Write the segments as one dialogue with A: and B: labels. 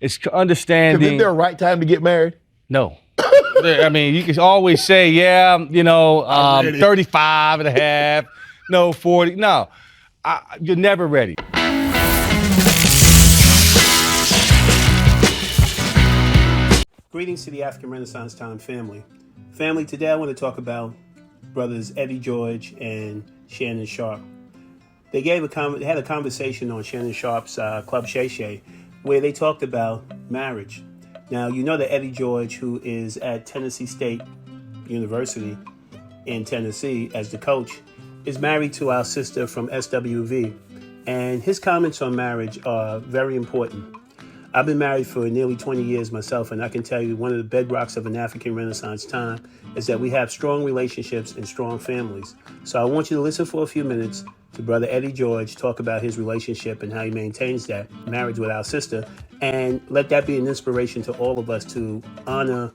A: It's
B: Is
A: understanding.
B: there a right time to get married?
A: No. I mean, you can always say, yeah, 35 and a half, no, 40. No, you're never ready.
C: Greetings to the African Renaissance Time family. Family, today I want to talk about brothers Eddie George and Shannon Sharp. They had a conversation on Shannon Sharp's Club Shay Shay where they talked about marriage. Now, you know that Eddie George, who is at Tennessee State University in Tennessee as the coach, is married to our sister from SWV. And his comments on marriage are very important. I've been married for nearly 20 years myself, and I can tell you one of the bedrocks of an African Renaissance time is that we have strong relationships and strong families. So I want you to listen for a few minutes to Brother Eddie George talk about his relationship and how he maintains that marriage with our sister, and let that be an inspiration to all of us to honor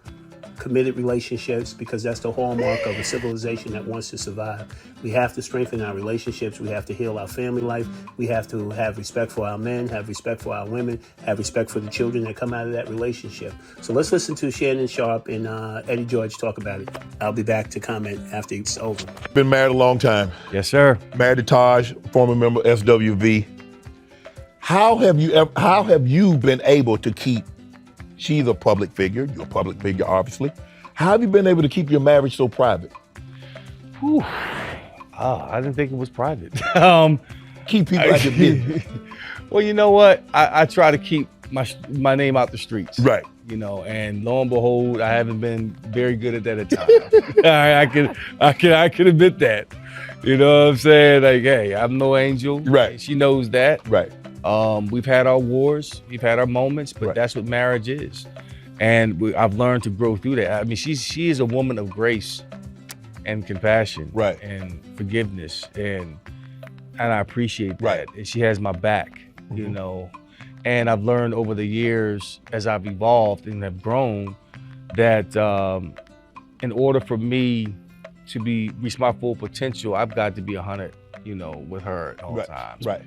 C: committed relationships, because that's the hallmark of a civilization that wants to survive. We have to strengthen our relationships. We have to heal our family life. We have to have respect for our men, have respect for our women, have respect for the children that come out of that relationship. So let's listen to Shannon Sharp and Eddie George talk about it. I'll be back to comment after it's over.
B: Been married a long time.
A: Yes, sir.
B: Married to Taj, former member of SWV. How have you been able to keep? She's a public figure. You're a public figure, obviously. How have you been able to keep your marriage so private?
A: Whew. I didn't think it was private.
B: Keep people out your business.
A: Well, you know what? I try to keep my name out the streets.
B: Right.
A: And lo and behold, I haven't been very good at that at times. I can admit that. You know what I'm saying? Like, hey, I'm no angel.
B: Right.
A: She knows that.
B: Right.
A: We've had our wars, we've had our moments, but
B: Right.
A: that's what marriage is. And I've learned to grow through that. I mean, she is a woman of grace and compassion,
B: Right.
A: and forgiveness, and I appreciate that.
B: Right.
A: And she has my back, And I've learned over the years as I've evolved and have grown that in order for me to reach my full potential, I've got to be 100, with her at all times.
B: Right.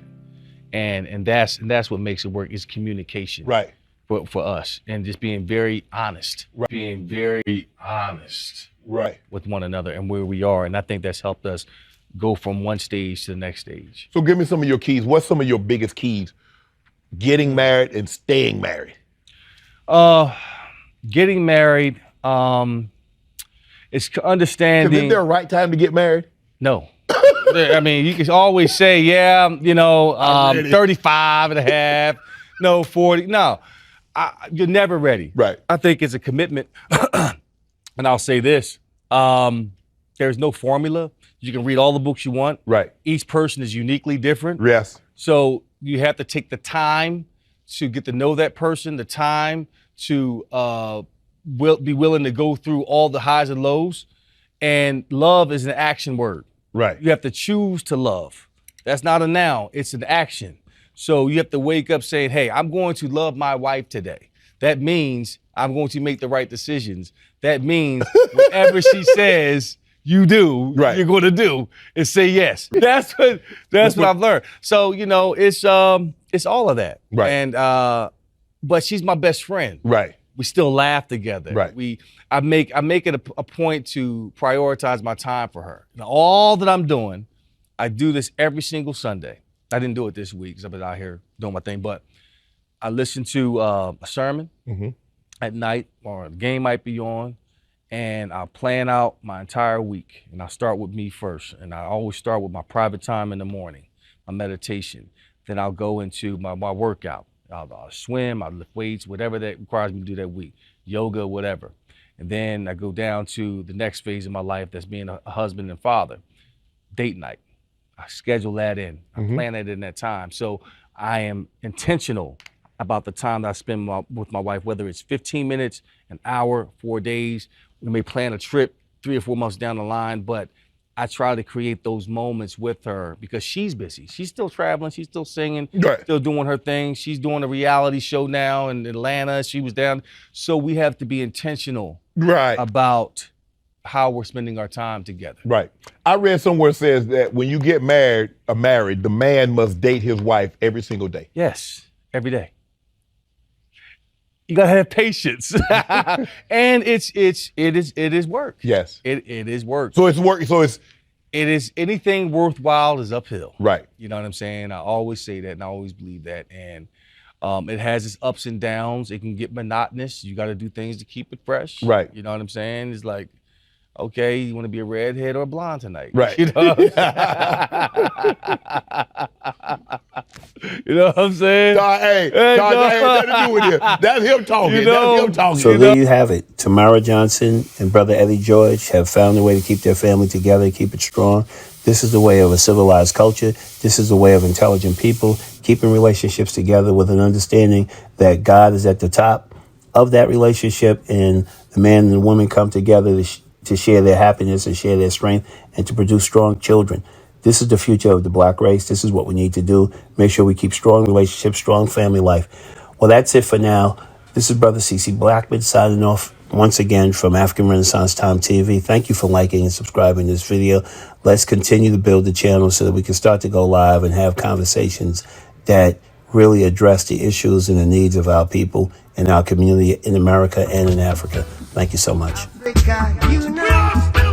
A: And that's what makes it work, is communication.
B: Right.
A: For us, and just being very honest.
B: Right.
A: Being very honest.
B: Right.
A: With one another and where we are. And I think that's helped us go from one stage to the next stage.
B: So give me some of your keys. What's some of your biggest keys? Getting married and staying married.
A: Getting married, it's understanding.
B: Is there a right time to get married?
A: No. I mean, you can always say, yeah, 35 and a half, no, 40. No, you're never ready.
B: Right.
A: I think it's a commitment. And I'll say this, there's no formula. You can read all the books you want.
B: Right.
A: Each person is uniquely different.
B: Yes.
A: So you have to take the time to get to know that person, the time to be willing to go through all the highs and lows. And love is an action word.
B: Right.
A: You have to choose to love. That's not a noun, it's an action. So you have to wake up saying, hey, I'm going to love my wife today. That means I'm going to make the right decisions. That means whatever she says you do,
B: right.
A: You're going to do is say yes. That's what I've learned. So, it's all of that.
B: Right.
A: And but she's my best friend.
B: Right.
A: We still laugh together.
B: Right.
A: I make it a point to prioritize my time for her. Now, all that I'm doing, I do this every single Sunday. I didn't do it this week because I've been out here doing my thing, but I listen to a sermon at night, or the game might be on, and I'll plan out my entire week. And I start with me first. And I always start with my private time in the morning, my meditation. Then I'll go into my workout. I'll swim, I'll lift weights, whatever that requires me to do that week, yoga, whatever. And then I go down to the next phase of my life, that's being a husband and father, date night. I schedule that in, I plan it in that time. So I am intentional about the time that I spend with my wife, whether it's 15 minutes, an hour, 4 days. We may plan a trip 3 or 4 months down the line, but I try to create those moments with her because she's busy. She's still traveling, she's still singing, still doing her thing. She's doing a reality show now in Atlanta. She was down. So we have to be intentional about how we're spending our time together.
B: Right. I read somewhere it says that when you get married, the man must date his wife every single day.
A: Yes, every day. You gotta have patience, and it is work.
B: Yes.
A: It is work.
B: So it's work. So it's
A: It is anything worthwhile is uphill.
B: right.
A: You know what I'm saying? I always say that, and I always believe that. And it has its ups and downs. It can get monotonous. You got to do things to keep it fresh.
B: Right.
A: You know what I'm saying? It's like, okay, you want to be a redhead or a blonde tonight?
B: Right.
A: You know what you know what I'm saying?
B: Hey,
A: Hey,
B: Todd,
A: no.
B: that ain't nothing to do with you. That's him talking.
A: You know.
B: That's him talking.
C: So there you have it. Tamara Johnson and Brother Eddie George have found a way to keep their family together, keep it strong. This is the way of a civilized culture. This is the way of intelligent people, keeping relationships together with an understanding that God is at the top of that relationship, and the man and the woman come together to share their happiness and share their strength and to produce strong children. This is the future of the black race. This is what we need to do. Make sure we keep strong relationships, strong family life. Well, that's it for now. This is Brother C.C. Blackman signing off once again from African Renaissance Time TV. Thank you for liking and subscribing to this video. Let's continue to build the channel so that we can start to go live and have conversations that really address the issues and the needs of our people in our community in America and in Africa. Thank you so much.
D: Africa, you know.